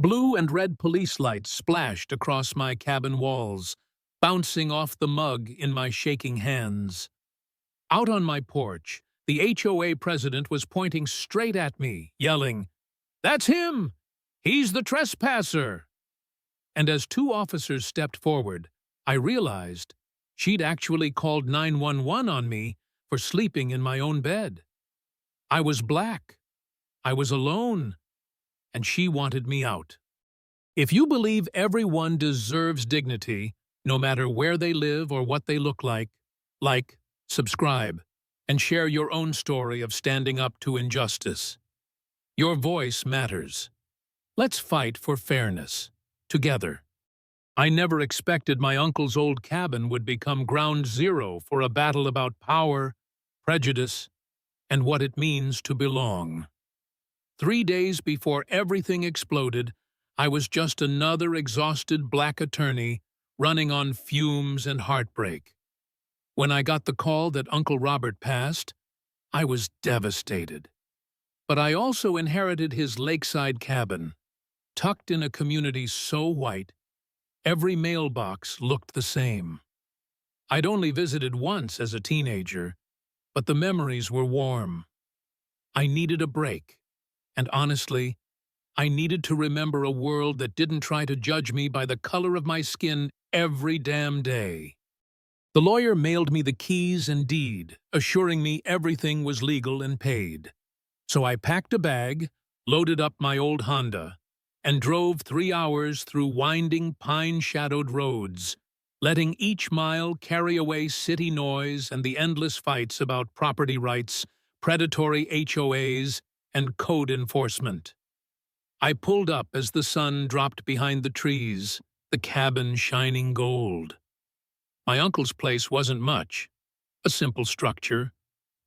Blue and red police lights splashed across my cabin walls, bouncing off the mug in my shaking hands. Out on my porch, the HOA president was pointing straight at me, yelling, "That's him! He's the trespasser!" And as two officers stepped forward, I realized she'd actually called 911 on me for sleeping in my own bed. I was black. I was alone. And she wanted me out. If you believe everyone deserves dignity, no matter where they live or what they look like, subscribe, and share your own story of standing up to injustice. Your voice matters. Let's fight for fairness, together. I never expected my uncle's old cabin would become ground zero for a battle about power, prejudice, and what it means to belong. 3 days before everything exploded, I was just another exhausted black attorney running on fumes and heartbreak. When I got the call that Uncle Robert passed, I was devastated. But I also inherited his lakeside cabin, tucked in a community so white, every mailbox looked the same. I'd only visited once as a teenager, but the memories were warm. I needed a break. And honestly, I needed to remember a world that didn't try to judge me by the color of my skin every damn day. The lawyer mailed me the keys and deed, assuring me everything was legal and paid. So I packed a bag, loaded up my old Honda, and drove 3 hours through winding, pine-shadowed roads, letting each mile carry away city noise and the endless fights about property rights, predatory HOAs, and code enforcement. I pulled up as the sun dropped behind the trees, the cabin shining gold. My uncle's place wasn't much. A simple structure,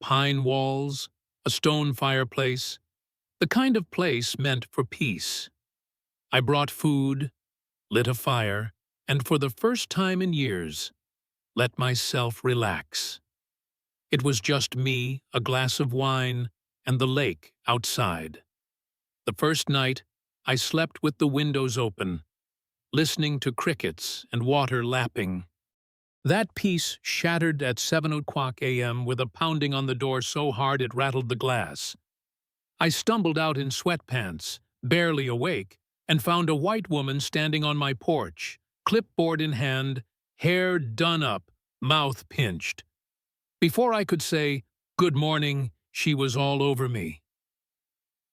pine walls, a stone fireplace, the kind of place meant for peace. I brought food, lit a fire, and for the first time in years, let myself relax. It was just me, a glass of wine, and the lake outside. The first night, I slept with the windows open, listening to crickets and water lapping. That peace shattered at 7 o'clock a.m. with a pounding on the door so hard it rattled the glass. I stumbled out in sweatpants, barely awake, and found a white woman standing on my porch, clipboard in hand, hair done up, mouth pinched. Before I could say, "Good morning," she was all over me.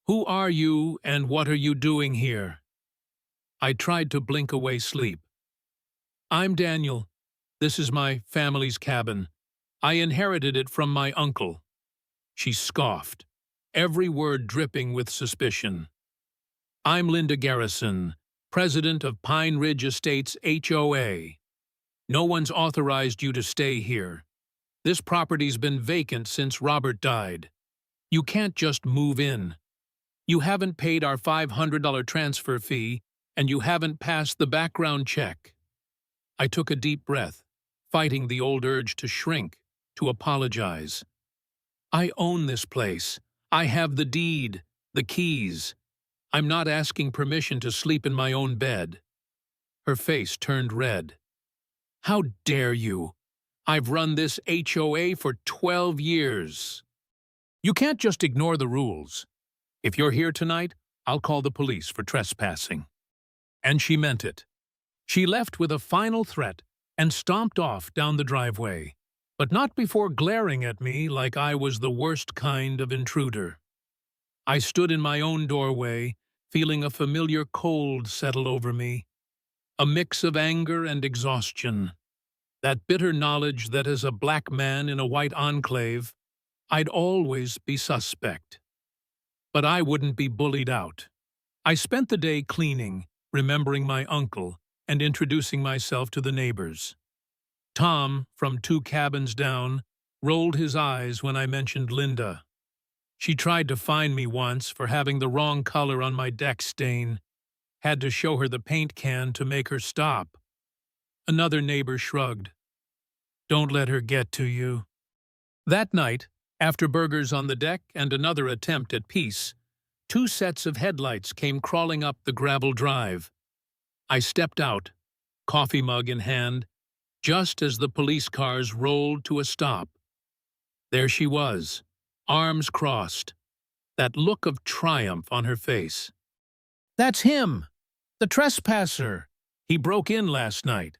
"Who are you and what are you doing here?" I tried to blink away sleep. "I'm Daniel. This is my family's cabin. I inherited it from my uncle." She scoffed, every word dripping with suspicion. "I'm Linda Garrison, president of Pine Ridge Estates HOA. No one's authorized you to stay here. This property's been vacant since Robert died. You can't just move in. You haven't paid our $500 transfer fee, and you haven't passed the background check." I took a deep breath, fighting the old urge to shrink, to apologize. "I own this place. I have the deed, the keys. I'm not asking permission to sleep in my own bed." Her face turned red. "How dare you? I've run this HOA for 12 years. You can't just ignore the rules. If you're here tonight, I'll call the police for trespassing." And she meant it. She left with a final threat and stomped off down the driveway, but not before glaring at me like I was the worst kind of intruder. I stood in my own doorway, feeling a familiar cold settle over me, a mix of anger and exhaustion. That bitter knowledge that as a black man in a white enclave, I'd always be suspect. But I wouldn't be bullied out. I spent the day cleaning, remembering my uncle, and introducing myself to the neighbors. Tom, from 2 cabins down, rolled his eyes when I mentioned Linda. She tried to fine me once for having the wrong color on my deck stain. Had to show her the paint can to make her stop. Another neighbor shrugged. "Don't let her get to you." That night, after burgers on the deck and another attempt at peace, 2 sets of headlights came crawling up the gravel drive. I stepped out, coffee mug in hand, just as the police cars rolled to a stop. There she was, arms crossed, that look of triumph on her face. "That's him! The trespasser! He broke in last night.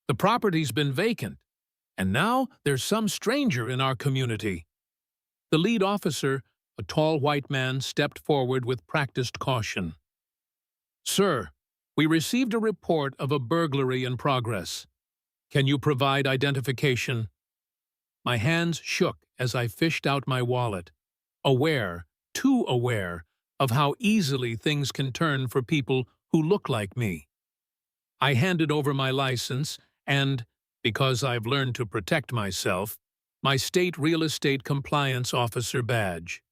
The property's been vacant, and now there's some stranger in our community." The lead officer, a tall white man, stepped forward with practiced caution. "Sir, we received a report of a burglary in progress. Can you provide identification?" My hands shook as I fished out my wallet, aware, too aware, of how easily things can turn for people who look like me. I handed over my license and, because I've learned to protect myself, my state real estate compliance officer badge.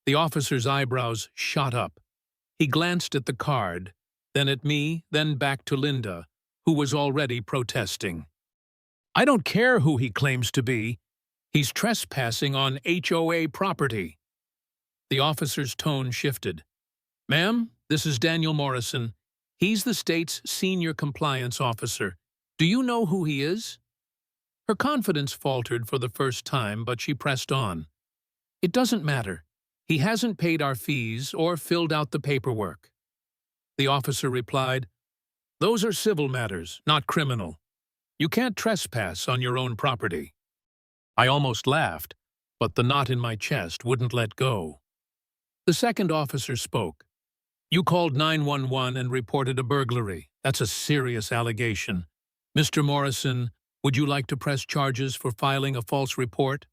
The officer's eyebrows shot up. He glanced at the card, then at me, then back to Linda, who was already protesting. "I don't care who he claims to be. He's trespassing on HOA property." The officer's tone shifted. "Ma'am, this is Daniel Morrison. He's the state's senior compliance officer. Do you know who he is?" Her confidence faltered for the first time, but she pressed on. "It doesn't matter. He hasn't paid our fees or filled out the paperwork." The officer replied, "Those are civil matters, not criminal. You can't trespass on your own property." I almost laughed, but the knot in my chest wouldn't let go. The second officer spoke. "You called 911 and reported a burglary. That's a serious allegation. Mr. Morrison, would you like to press charges for filing a false report?"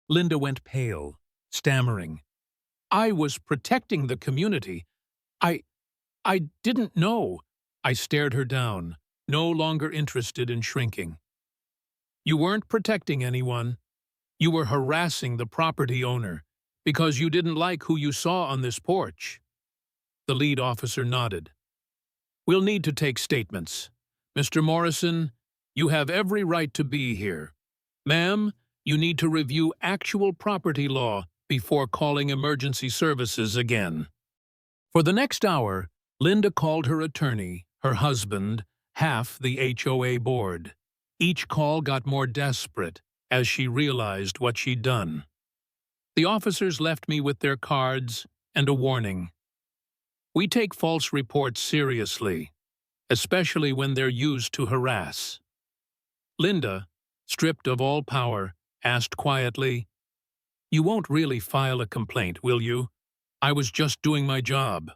Linda went pale, stammering. "I was protecting the community. I didn't know." I stared her down, no longer interested in shrinking. "You weren't protecting anyone. You were harassing the property owner because you didn't like who you saw on this porch." The lead officer nodded. "We'll need to take statements. Mr. Morrison, you have every right to be here. Ma'am, you need to review actual property law before calling emergency services again." For the next hour, Linda called her attorney, her husband, half the HOA board. Each call got more desperate as she realized what she'd done. The officers left me with their cards and a warning. "We take false reports seriously, especially when they're used to harass." Linda, stripped of all power, asked quietly, "You won't really file a complaint, will you? I was just doing my job."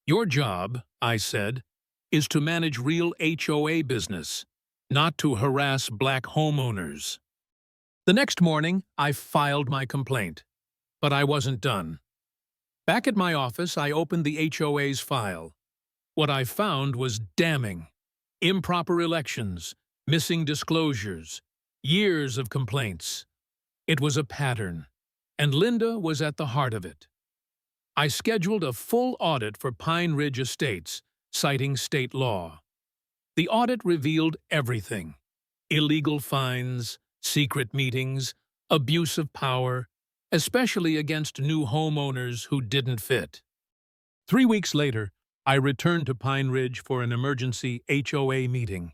"Your job," I said, "is to manage real HOA business, not to harass black homeowners." The next morning, I filed my complaint. But I wasn't done. Back at my office, I opened the HOA's file. What I found was damning. Improper elections, missing disclosures, years of complaints. It was a pattern, and Linda was at the heart of it. I scheduled a full audit for Pine Ridge Estates, citing state law. The audit revealed everything: illegal fines, secret meetings, abuse of power, especially against new homeowners who didn't fit. 3 weeks later, I returned to Pine Ridge for an emergency HOA meeting.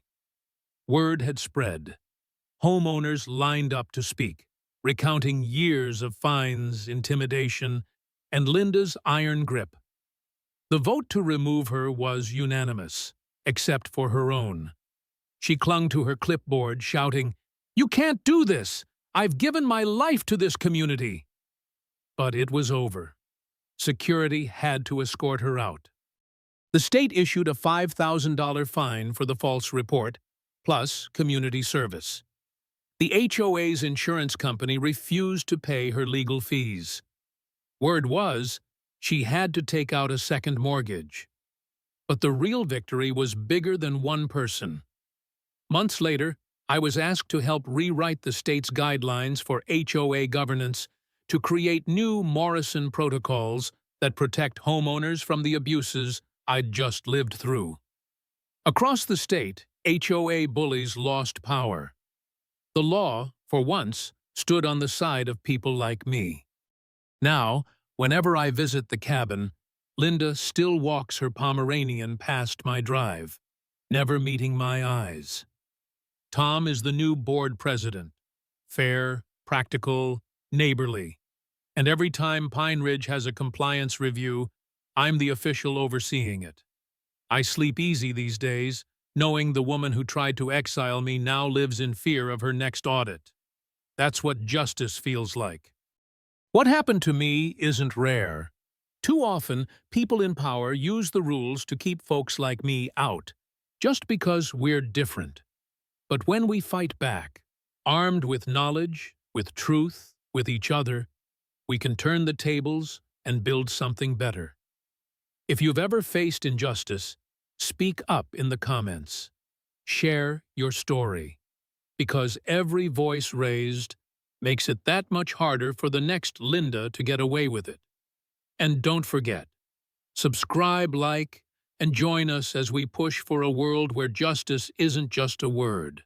Word had spread. Homeowners lined up to speak, recounting years of fines, intimidation, and Linda's iron grip. The vote to remove her was unanimous, except for her own. She clung to her clipboard, shouting, "You can't do this! I've given my life to this community!" But it was over. Security had to escort her out. The state issued a $5,000 fine for the false report, plus community service. The HOA's insurance company refused to pay her legal fees. Word was, she had to take out a second mortgage. But the real victory was bigger than one person. Months later, I was asked to help rewrite the state's guidelines for HOA governance to create new Morrison protocols that protect homeowners from the abuses I'd just lived through. Across the state, HOA bullies lost power. The law, for once, stood on the side of people like me. Now, Whenever I visit the cabin, Linda still walks her Pomeranian past my drive, never meeting my eyes. Tom is the new board president, fair, practical, neighborly. And every time Pine Ridge has a compliance review, I'm the official overseeing it. I sleep easy these days, knowing the woman who tried to exile me now lives in fear of her next audit. That's what justice feels like. What happened to me isn't rare. Too often, people in power use the rules to keep folks like me out, just because we're different. But when we fight back, armed with knowledge, with truth, with each other, we can turn the tables and build something better. If you've ever faced injustice, speak up in the comments. Share your story, because every voice raised makes it that much harder for the next Linda to get away with it. And don't forget, subscribe, like, and join us as we push for a world where justice isn't just a word.